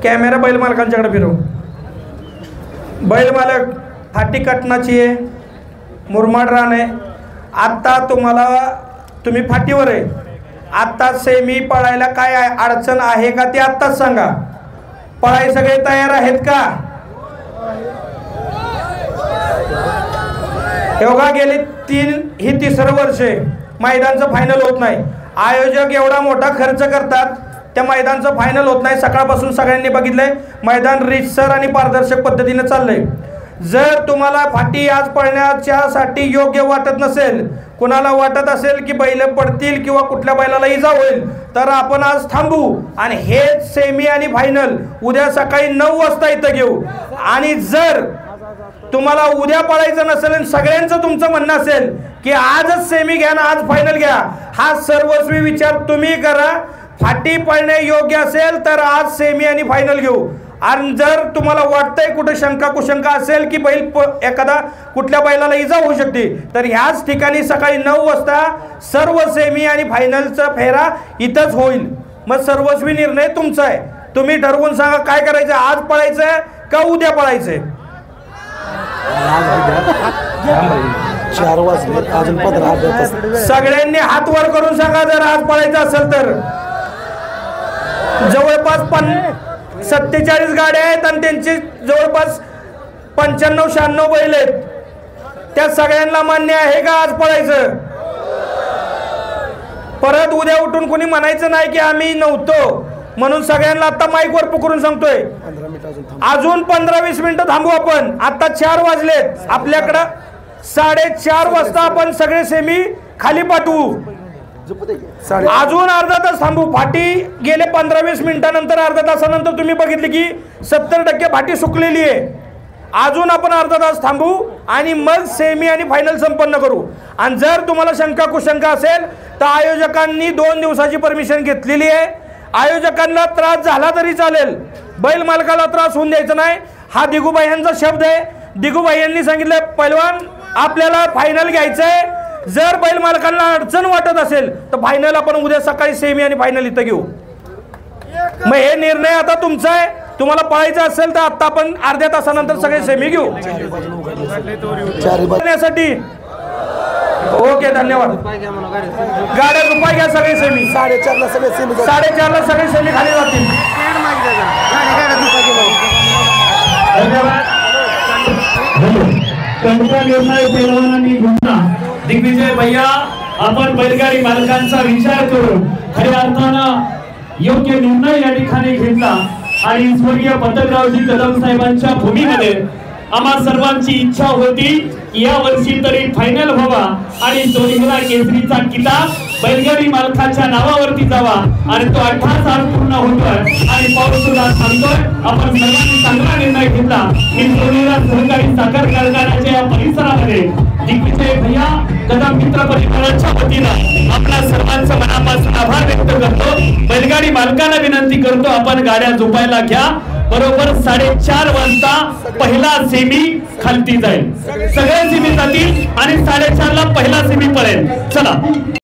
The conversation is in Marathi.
कॅमेरा बैल मालकांच्याकडे फिरव। बैल मालक फाटी कटनाची आहे, मुरमाड रान आहे। आत्ता तुम्ही फाटीवर आहे, आत्ता सेमी पळायला काय अडचण आहे का ते आत्ताच सांगा। पळाई सगळे तयार आहेत का? योगा गेली ही तिसरं वर्ष आहे, मैदानचं फायनल होत नाही। आयोजक एवढा मोठा खर्च करतात, त्या मैदानचं फायनल होत नाही। सकाळपासून सगळ्यांनी बघितलंय मैदान रीतसर आणि पारदर्शक पद्धतीने चाललंय। जर तुम्हाला फाटी आज पळण्याच्यासाठी योग्य वाटत नसेल, कुणाला वाटत असेल की बैल पडतील किंवा कुठल्या बैलाला इजा होईल, तर आपण आज थांबू आणि हे सेमी आणि फायनल उद्या सकाळी 9 वाजता इथं घेऊ। आणि जर तुम्हाला उद्या पळायचं नसेल आणि सगळ्यांचं तुमचं म्हणणं असेल की आजच सेमी घ्या ना आज फायनल घ्या, हा सर्वस्वी विचार तुम्ही करा। फाटी पळणे योग्य असेल तर आज सेमी आणि फायनल घेऊ। आणि जर तुम्हाला वाटतंय कुठे शंका कुशंका असेल की बैल एखादा कुठल्या बैलाला इजा होऊ शकते, तर ह्याच ठिकाणी सकाळी 9 वाजता सर्व सेमी आणि फायनलचा फेरा इथंच होईल। मग सर्वस्वी निर्णय तुमचा आहे, तुम्ही ठरवून सांगा काय करायचं, आज पळायचंय का उद्या पळायचंय। 4 वाजले अजून 15 सगळ्यांनी हात वर करून सांगा जर आज पळायचं असेल तर। जवळपास 47 गाड्या आहेत आणि त्यांची जवळपास 95-96 बैल आहेत, त्या सगळ्यांना मान्य आहे का आज पळायचं? परत उद्या उठून कोणी म्हणायचं नाही की आम्ही नव्हतो म्हणून। सगळ्यांना आता माईक वर पकडून सांगतोय अजून 15-20 मिनिटं थांबू आपण। आता 4 वाजलेत, आपल्याकडं 4:30 वाजता आपण सगळे सेमी खाली पाठवू। अजून अर्धा तास थांबू। फाटी गेले 15-20 मिनिटांनंतर अर्धा तासानंतर तुम्ही बघितले की 70% फाटी सुकलेली आहे। अजून आपण अर्धा तास थांबू आणि मग सेमी आणि फायनल संपन्न करू। आणि जर तुम्हाला शंका कुशंका असेल तर आयोजकांनी 2 दिवसाची परमिशन घेतलेली आहे। आयोजकांना त्रास झाला तरी चालेल, बैल मालकाला त्रास होऊन द्यायचा नाही, हा दिगूबाई यांचा शब्द आहे। दिगूबाई यांनी सांगितलं पैलवान आपल्याला फायनल घ्यायचंय, जर बैल मालकांना अडचण वाटत असेल तर फायनल आपण उद्या सकाळी सेमी आणि फायनल इथं घेऊ। मग हे निर्णय आता तुमचा आहे, तुम्हाला पळायचं असेल तर आता आपण अर्ध्या तासानंतर सगळे सेमी घेऊ साठी। ओके धन्यवाद। गाड्या रुपये घ्या सगळे सेमी 4:30 सगळे सेमी 4:30 सगळे सेमी खाली जातील। निर्णय पैलवानांनी घेतला। दिग्विजय भैया आपण बैलगाडी मालकांचा विचार करून खऱ्या अर्थानं योग्य निर्णय या ठिकाणी घेतला आणि स्वर्गीय पतंगरावजी कदम साहेबांच्या भूमीमध्ये आम्हा सर्वांची इच्छा होती या वर्षी तरी फायनल व्हावा आणि दोन्हीला केसरीचा किताब बैलगाडी मालकाच्या नावावरती जावा आणि तो 18 साल पूर्ण होतोय आणि पाऊस सुद्धा थांबतोय। आपण सर्वांनी चांगला निर्णय घेतला की दोन्हीला सहकारी साखर कारखान्याच्या या परिसरामध्ये दिग्विजय भैया कदम मित्र परिवाराच्या वतीनं आपल्या सर्वांचं मनापासून आभार व्यक्त करतो। बैलगाडी मालकांना विनंती करतो आपण गाड्या झोपायला घ्या। बरोबर 4:30 वाजता पहिला सेमी खालती जाईल, सगळे सेमी जातील आणि 4:30 ला पहिला सेमी पडेल। चला।